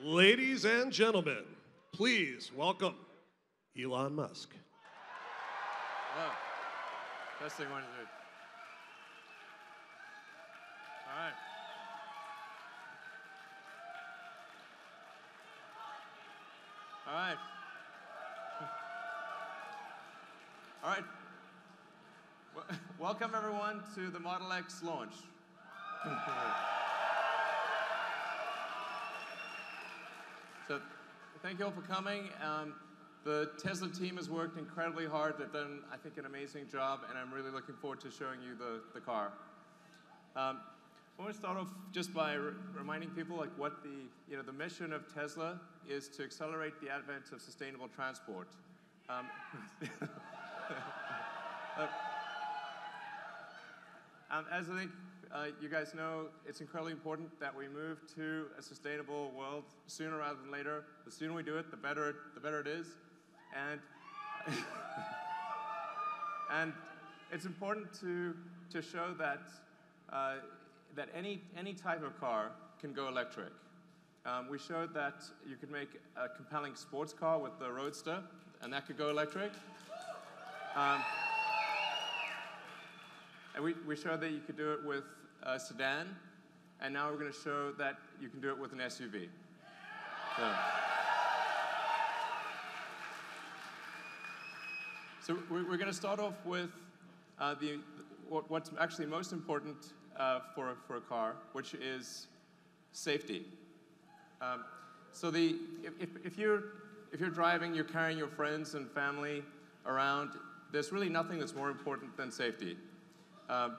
Ladies and gentlemen, please welcome Elon Musk. Hello. Testing 1, 2. All right. All right. All right. Welcome, everyone, to the Model X launch. So, thank you all for coming. The Tesla team has worked incredibly hard. They've done, I think, an amazing job, and I'm really looking forward to showing you the car. I want to start off just by reminding people like what the mission of Tesla is to accelerate the advent of sustainable transport. As I think you guys know, it's incredibly important that we move to a sustainable world sooner rather than later. The sooner we do it, the better it is. And and it's important to show that that any type of car can go electric. We showed that you could make a compelling sports car with the Roadster, and that could go electric. And we showed that you could do it with a sedan, and now we're going to show that you can do it with an SUV. So we're going to start off with what's actually most important for a car, which is safety. So if you're driving, you're carrying your friends and family around, there's really nothing that's more important than safety.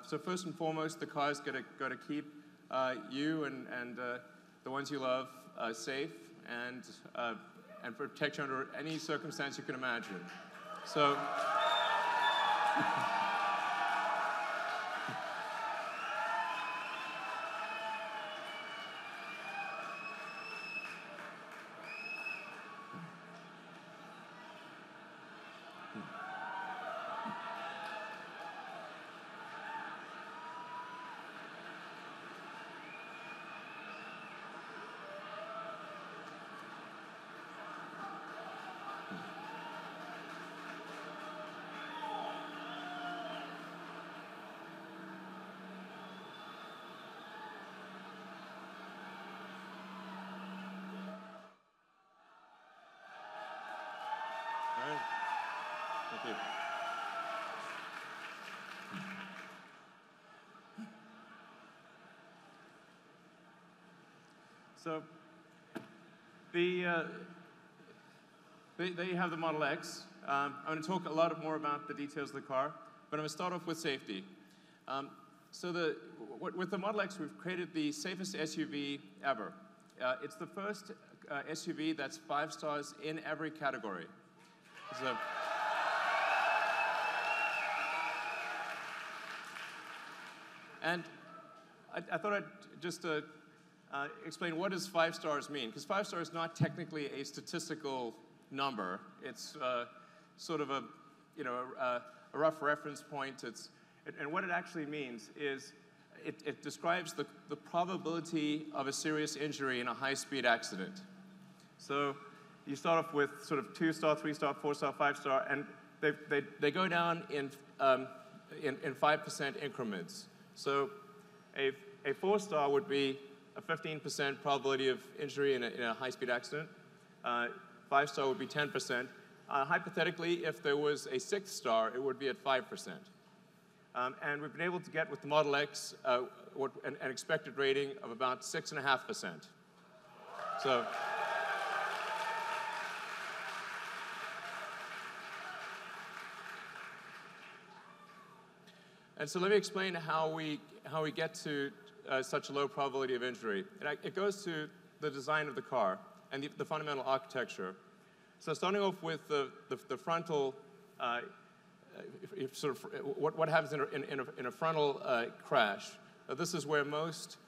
So first and foremost, the car's got to keep you and the ones you love safe and protect you under any circumstance you can imagine. So. Thank you. So, there you have the Model X. I'm going to talk a lot more about the details of the car, but I'm going to start off with safety. With the Model X, we've created the safest SUV ever. It's the first SUV that's 5 stars in every category. So, and I thought I'd just explain what does 5 stars mean, because 5 stars is not technically a statistical number. It's sort of a rough reference point. And what it actually means is it describes the probability of a serious injury in a high-speed accident. So you start off with sort of 2-star, 3-star, 4-star, 5-star, and they go down in 5% increments. So a 4-star would be a 15% probability of injury in a high-speed accident. 5-star would be 10%. Hypothetically, if there was a 6th star, it would be at 5%. And we've been able to get with the Model X an expected rating of about 6.5%. So. And so let me explain how we get to such a low probability of injury. It goes to the design of the car and the fundamental architecture. So starting off with the frontal, what happens in a frontal crash. This is where most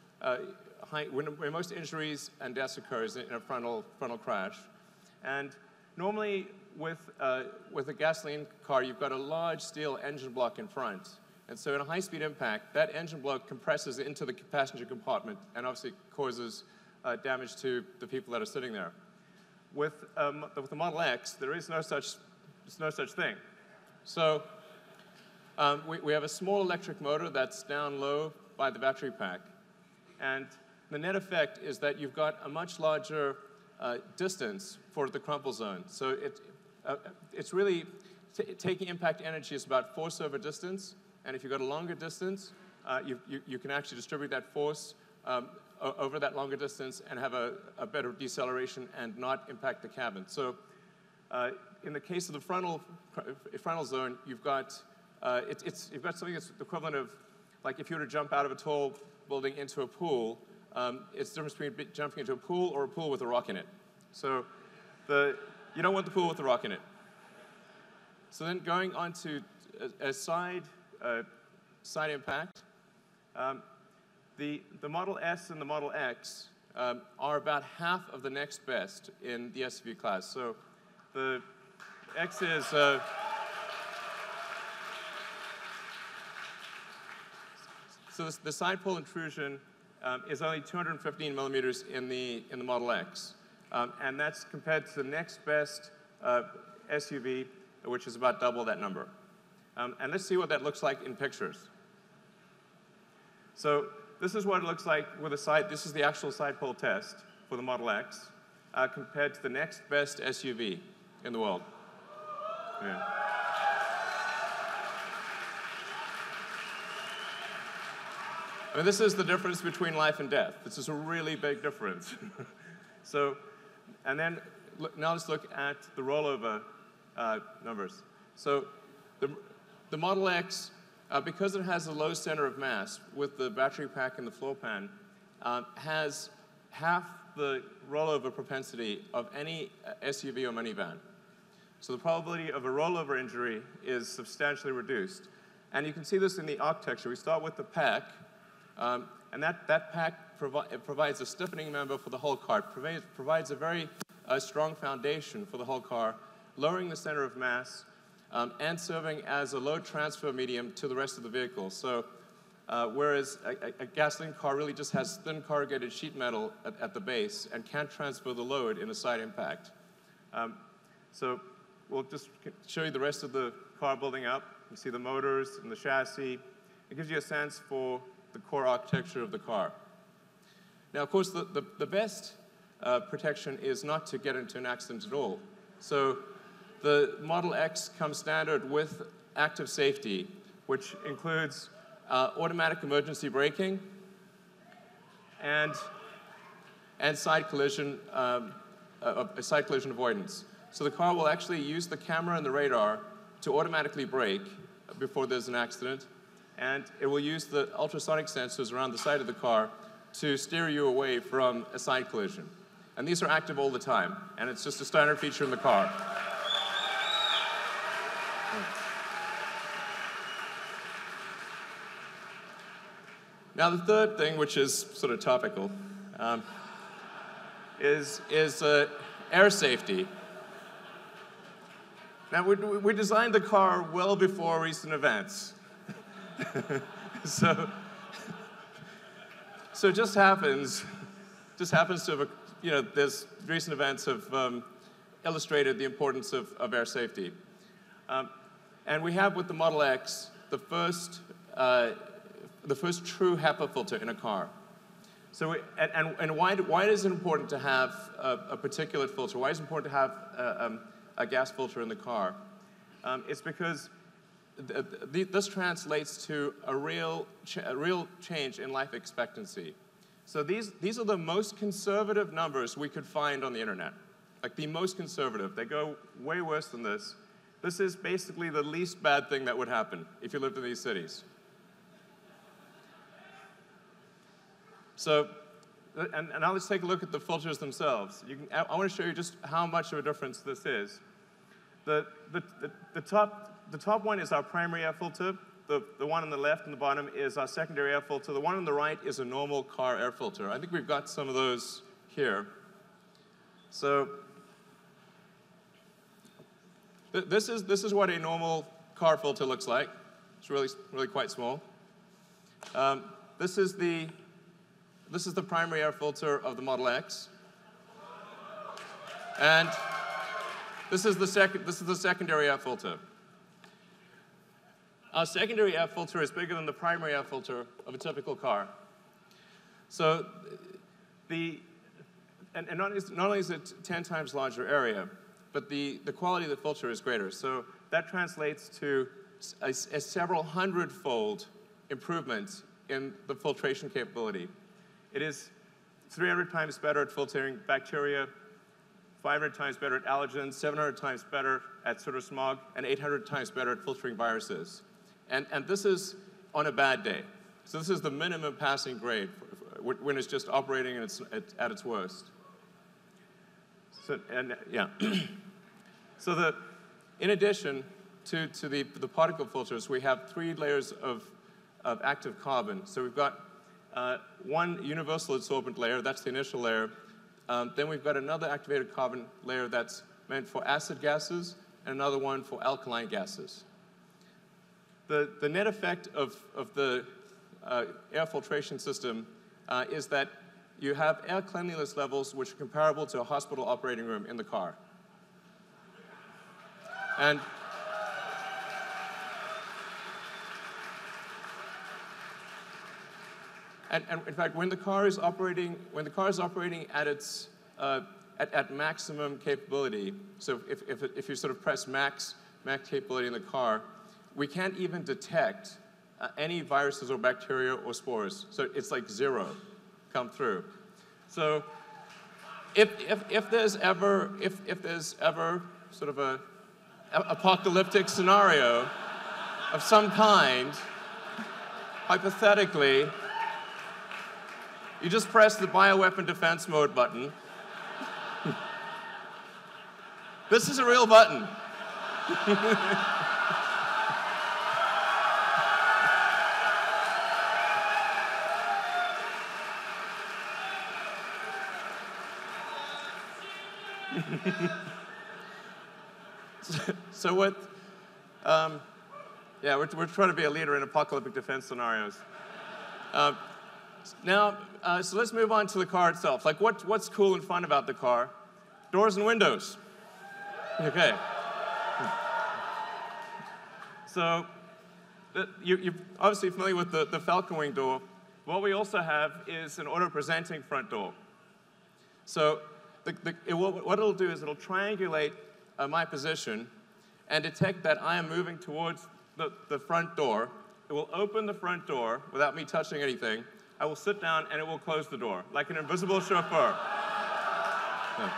injuries and deaths occurs in a frontal crash. And normally with a gasoline car, you've got a large steel engine block in front. And so in a high-speed impact, that engine block compresses into the passenger compartment and obviously causes damage to the people that are sitting there. With the Model X, there is no such thing. So we have a small electric motor that's down low by the battery pack. And the net effect is that you've got a much larger distance for the crumple zone. So it's really taking impact energy is about force over distance. And if you've got a longer distance, you can actually distribute that force over that longer distance and have a better deceleration and not impact the cabin. So in the case of the frontal zone, you've got something that's the equivalent of, like, if you were to jump out of a tall building into a pool, it's the difference between jumping into a pool or a pool with a rock in it. So you don't want the pool with the rock in it. So then going on to a side impact, the Model S and the Model X are about half of the next best in the SUV class. So the X is so the side pole intrusion is only 215 millimeters in the Model X, and that's compared to the next best SUV, which is about double that number. And let's see what that looks like in pictures. So this is what it looks like with a side. This is the actual side pole test for the Model X compared to the next best SUV in the world. Yeah. I mean, this is the difference between life and death. This is a really big difference. So, and then now let's look at the rollover numbers. So the Model X, because it has a low center of mass with the battery pack and the floor pan, has half the rollover propensity of any SUV or minivan. So the probability of a rollover injury is substantially reduced. And you can see this in the architecture. We start with the pack, and that pack provides a stiffening member for the whole car. It provides a very strong foundation for the whole car, lowering the center of mass, and serving as a load transfer medium to the rest of the vehicle. So whereas a gasoline car really just has thin corrugated sheet metal at the base and can't transfer the load in a side impact. So we'll just show you the rest of the car building up. You see the motors and the chassis. It gives you a sense for the core architecture of the car. Now, of course, the best protection is not to get into an accident at all. So the Model X comes standard with active safety, which includes automatic emergency braking and side collision avoidance. So the car will actually use the camera and the radar to automatically brake before there's an accident, and it will use the ultrasonic sensors around the side of the car to steer you away from a side collision. And these are active all the time, and it's just a standard feature in the car. Now, the third thing, which is sort of topical, is air safety. Now, we designed the car well before recent events. So it just happens to have, there's recent events have illustrated the importance of air safety. And we have with the Model X the first true HEPA filter in a car. So why is it important to have a particulate filter? Why is it important to have a gas filter in the car? It's because this translates to a real change in life expectancy. So these are the most conservative numbers we could find on the internet, like the most conservative. They go way worse than this. This is basically the least bad thing that would happen if you lived in these cities. So, and now let's take a look at the filters themselves. I want to show you just how much of a difference this is. The top one is our primary air filter. The one on the left and the bottom is our secondary air filter. The one on the right is a normal car air filter. I think we've got some of those here. So this is what a normal car filter looks like. It's really quite small. This is the this is the primary air filter of the Model X. And this is the secondary air filter. Our secondary air filter is bigger than the primary air filter of a typical car. So and not only is it 10 times larger area, but the quality of the filter is greater. So that translates to a several hundred-fold improvement in the filtration capability. It is 300 times better at filtering bacteria, 500 times better at allergens, 700 times better at soot or smog, and 800 times better at filtering viruses. And this is on a bad day. So this is the minimum passing grade when it's just operating at its worst. So, so in addition to the particle filters, we have 3 layers of active carbon. So we've got one universal adsorbent layer, that's the initial layer. Then we've got another activated carbon layer that's meant for acid gases, and another one for alkaline gases. The net effect of the air filtration system is that you have air cleanliness levels which are comparable to a hospital operating room in the car. And in fact, when the car is operating at its at maximum capability, so if you sort of press max capability in the car, we can't even detect any viruses or bacteria or spores. So it's like 0 come through. So if there's ever sort of a apocalyptic scenario of some kind, hypothetically, you just press the bioweapon defense mode button. This is a real button. So what, yeah, we're trying to be a leader in apocalyptic defense scenarios. Now, so let's move on to the car itself. Like, what's cool and fun about the car? Doors and windows. Okay. So, you're obviously familiar with the Falcon Wing door. What we also have is an auto-presenting front door. So, what it'll do is it'll triangulate my position and detect that I am moving towards the front door. It will open the front door without me touching anything. I will sit down and it will close the door, like an invisible chauffeur. Yeah.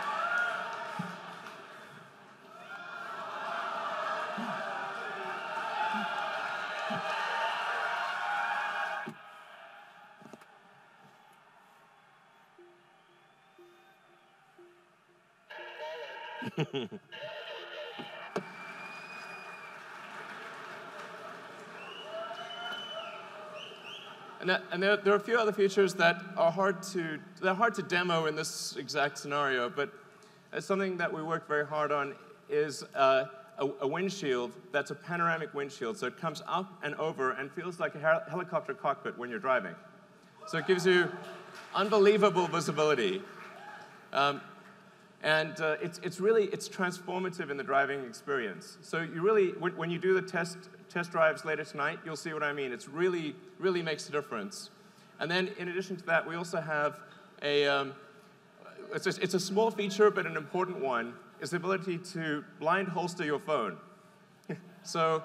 And there are a few other features that are hard to demo in this exact scenario, but something that we worked very hard on is a windshield that's a panoramic windshield. So it comes up and over and feels like a helicopter cockpit when you're driving. So it gives you unbelievable visibility. And it's transformative in the driving experience. So you really, when you do the test drives later tonight, you'll see what I mean. It's really makes a difference. And then in addition to that, we also have it's a small feature, but an important one, is the ability to blind holster your phone. So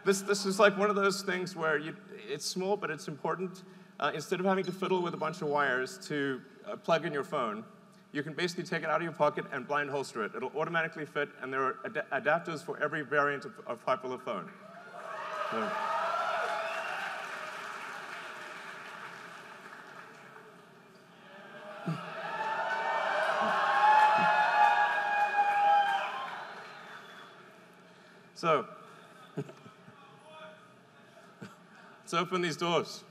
this is like one of those things where it's small, but it's important. Instead of having to fiddle with a bunch of wires to plug in your phone, you can basically take it out of your pocket and blind holster it. It'll automatically fit, and there are adapters for every variant of popular phone. So let's open these doors.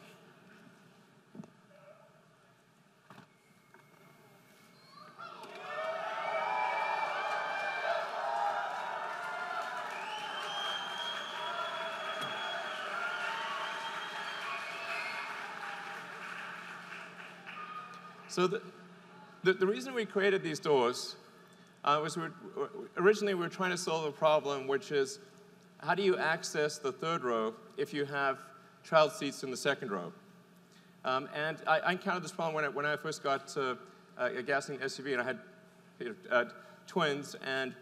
So the reason we created these doors was originally we were trying to solve a problem, which is how do you access the third row if you have child seats in the second row? And I encountered this problem when I first got a gasoline SUV, and I had twins, and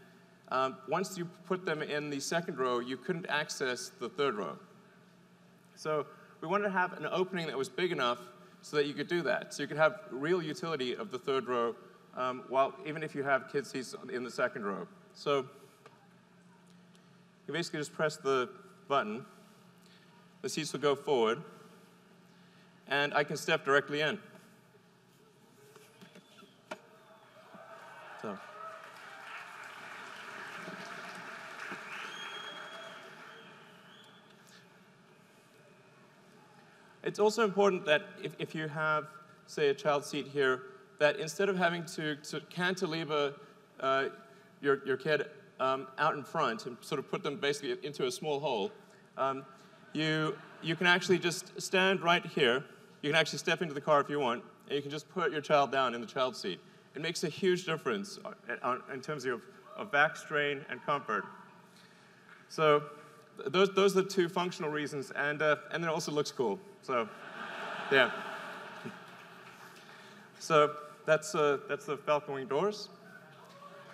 once you put them in the second row, you couldn't access the third row. So we wanted to have an opening that was big enough so that you could do that. So you could have real utility of the third row, even if you have kid seats in the second row. So you basically just press the button. The seats will go forward, and I can step directly in. So. It's also important that if you have, say, a child seat here, that instead of having to cantilever your kid out in front and sort of put them basically into a small hole, you can actually just stand right here. You can actually step into the car if you want, and you can just put your child down in the child seat. It makes a huge difference in terms of back strain and comfort. So those are the two functional reasons, and then it also looks cool. So, yeah. So that's the Falcon Wing doors,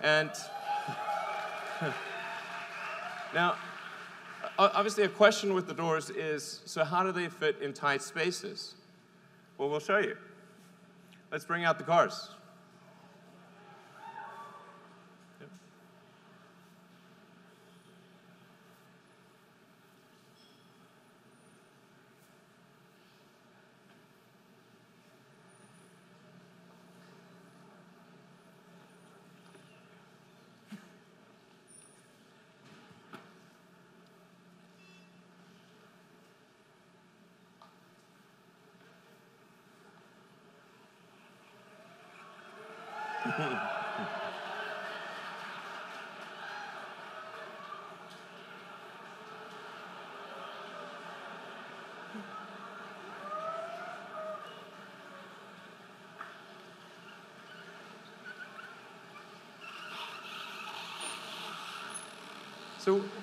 and now obviously a question with the doors is, so how do they fit in tight spaces? Well, we'll show you. Let's bring out the cars.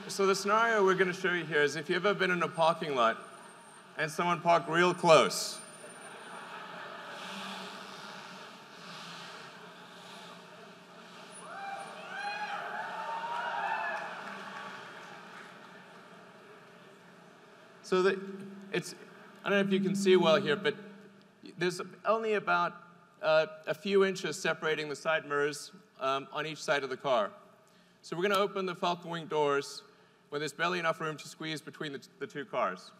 So the scenario we're going to show you here is if you've ever been in a parking lot and someone parked real close. So I don't know if you can see well here, but there's only about a few inches separating the side mirrors on each side of the car. So we're going to open the Falcon Wing doors when there's barely enough room to squeeze between the two cars.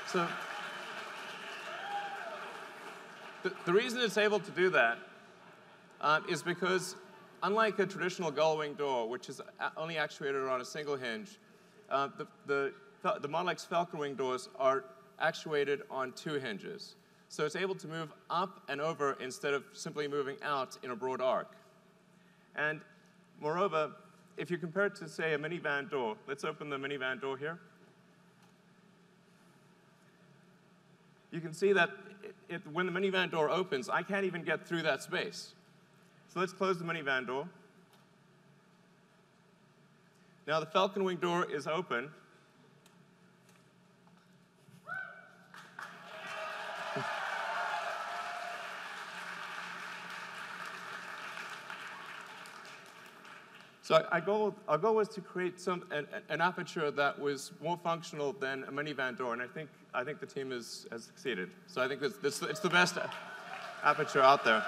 So the reason it's able to do that is because, unlike a traditional gull-wing door, which is only actuated on a single hinge, the Model X Falcon Wing doors are actuated on two hinges. So it's able to move up and over instead of simply moving out in a broad arc. And moreover, if you compare it to, say, a minivan door, let's open the minivan door here. You can see that when the minivan door opens, I can't even get through that space. So let's close the minivan door. Now the Falcon Wing door is open. So our goal was to create an aperture that was more functional than a minivan door, and I think the team has succeeded. So I think it's the best aperture out there.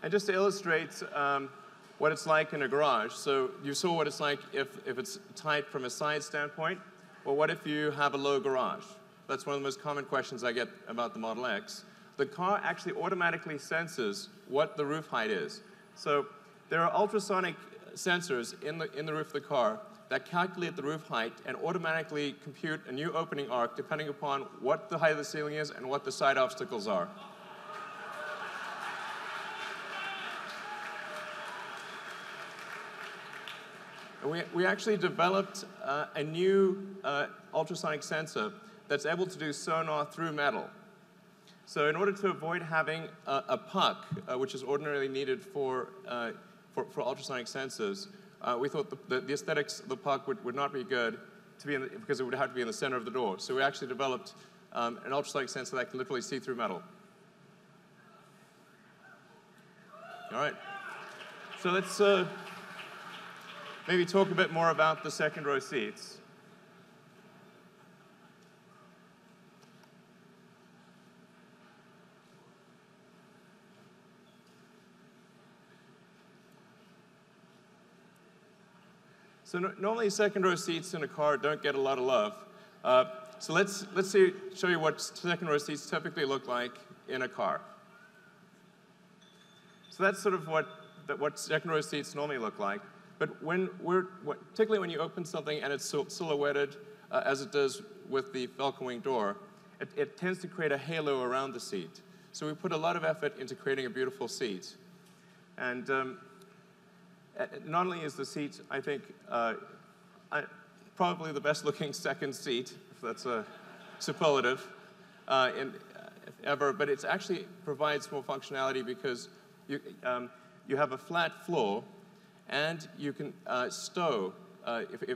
And just to illustrate what it's like in a garage, so you saw what it's like if it's tight from a side standpoint. Well, what if you have a low garage? That's one of the most common questions I get about the Model X. The car actually automatically senses what the roof height is. So there are ultrasonic sensors in the roof of the car that calculate the roof height and automatically compute a new opening arc depending upon what the height of the ceiling is and what the side obstacles are. We actually developed a new ultrasonic sensor that's able to do sonar through metal. So in order to avoid having a puck, which is ordinarily needed for ultrasonic sensors, we thought the aesthetics of the puck would not be good because it would have to be in the center of the door. So we actually developed an ultrasonic sensor that can literally see through metal. All right. So let's maybe talk a bit more about the second row seats. So normally second row seats in a car don't get a lot of love. So let's show you what second row seats typically look like in a car. So that's sort of what second row seats normally look like. But particularly when you open something and it's silhouetted, as it does with the Falcon Wing door, it tends to create a halo around the seat. So we put a lot of effort into creating a beautiful seat. And not only is the seat, I think, probably the best-looking second seat, if that's a superlative, ever, but it actually provides more functionality because you have a flat floor, and you can stow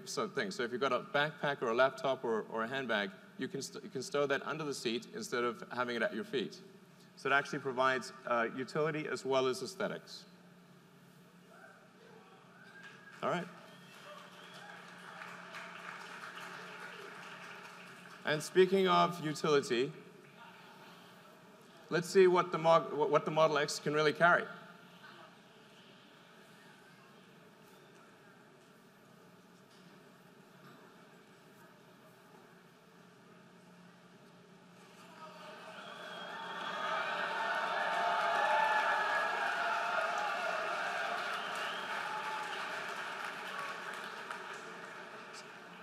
something. So if you've got a backpack or a laptop or a handbag, you can stow that under the seat instead of having it at your feet. So it actually provides utility as well as aesthetics. All right. And speaking of utility, let's see what the Model X can really carry.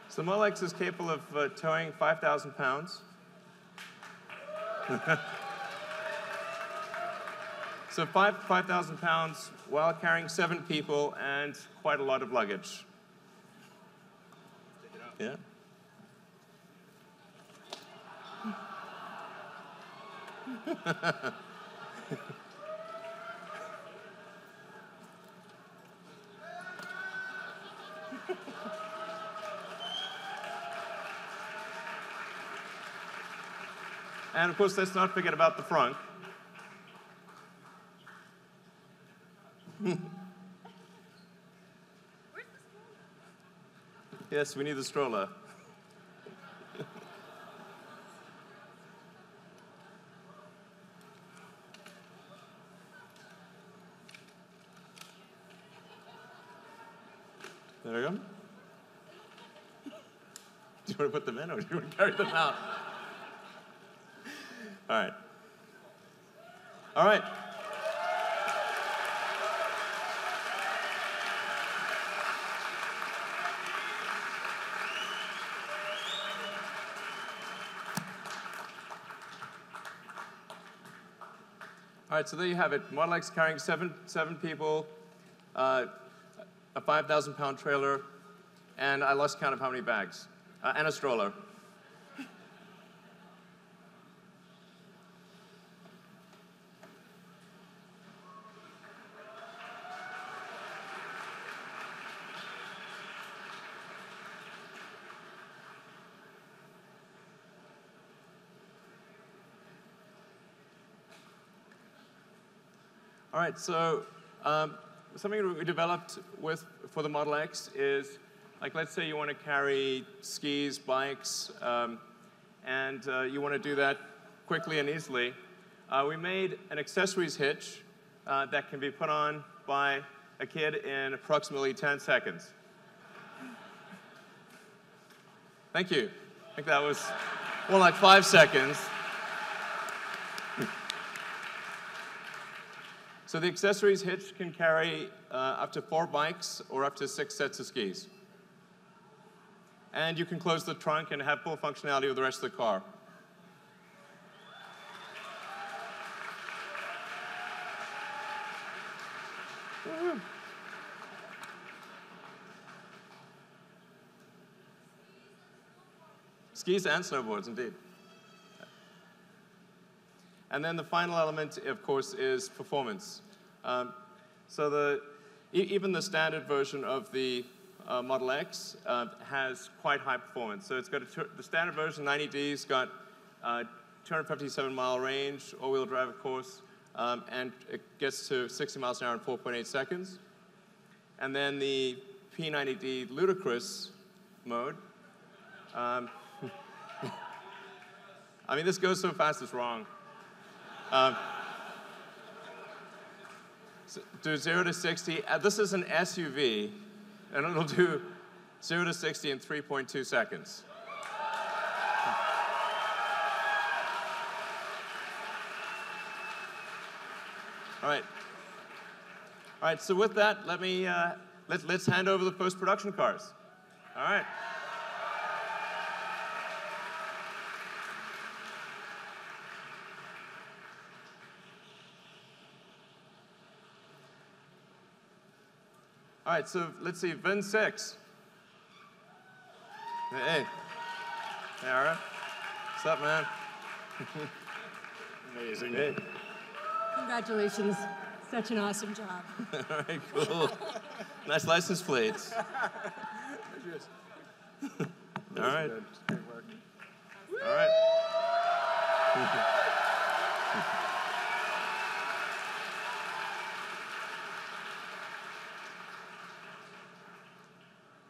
So the Model X is capable of towing 5,000 pounds. So 5,000 pounds while carrying 7 people and quite a lot of luggage. Yeah. And of course, let's not forget about the front. Yes, we need the stroller. There we go. Do you want to put them in, or do you want to carry them out? All right. All right. All right, so there you have it. Model X carrying seven people, a 5,000-pound trailer, and I lost count of how many bags, and a stroller. All right, so something that we developed for the Model X is, like, let's say you want to carry skis, bikes, and you want to do that quickly and easily. We made an accessories hitch that can be put on by a kid in approximately 10 seconds. Thank you. I think that was more like 5 seconds. So the accessories hitch can carry up to 4 bikes or up to 6 sets of skis. And you can close the trunk and have full functionality with the rest of the car. Woo. Skis and snowboards, indeed. And then the final element, of course, is performance. So even the standard version of the Model X has quite high performance. So it's got the standard version, 90D's, got 257-mile range, all-wheel drive, of course, and it gets to 60 miles an hour in 4.8 seconds. And then the P90D Ludicrous mode. I mean, this goes so fast, it's wrong. So do 0 to 60. This is an SUV, and it'll do 0 to 60 in 3.2 seconds. All right. So with that, let's hand over the post-production cars. All right. All right, so let's see, VIN 6. Hey. Hey, Ara. What's up, man? Amazing. Hey. Congratulations. Such an awesome job. All right, cool. Nice license plates. All right. Great work. All right.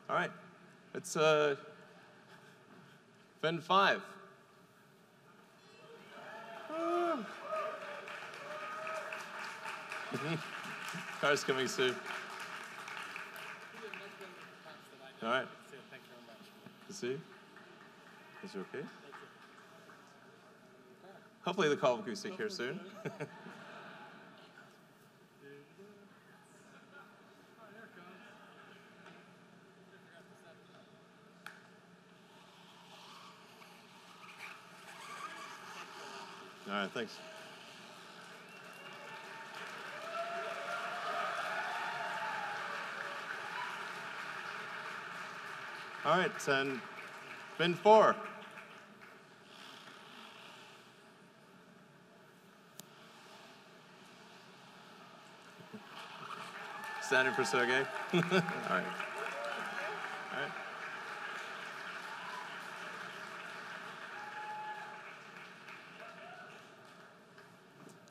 All right, it's VIN 5. Car's coming soon. All right. Thank you very much. Good to see you. Is you okay? Hopefully the call will be sick here soon. All right, thanks. All right, and VIN 4. Standing for Sergey. All right. All right.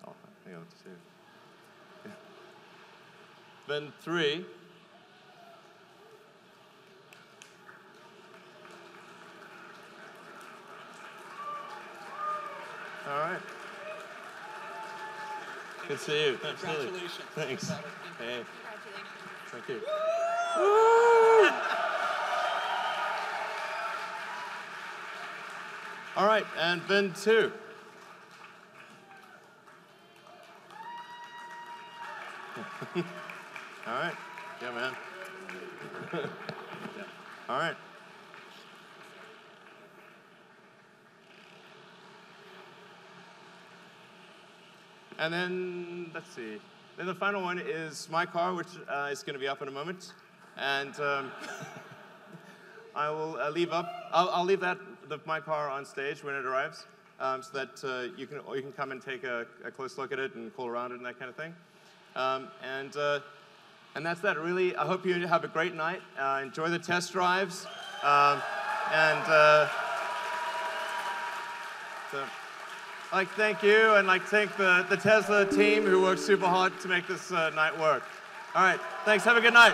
Oh, hang on, let's see. VIN 3. All right. Good to see you. Absolutely. Congratulations. Thanks. Hey. Thank you. All right, and VIN 2. All right. Yeah, man. All right. And then, let's see. Then the final one is my car, which is going to be up in a moment. And I will I'll leave my car on stage when it arrives, so that you can come and take a close look at it and cool around it and that kind of thing. And that's that, really. I hope you have a great night. Enjoy the test drives. So I'd like to thank you, and like to thank the Tesla team who worked super hard to make this night work. All right, thanks. Have a good night.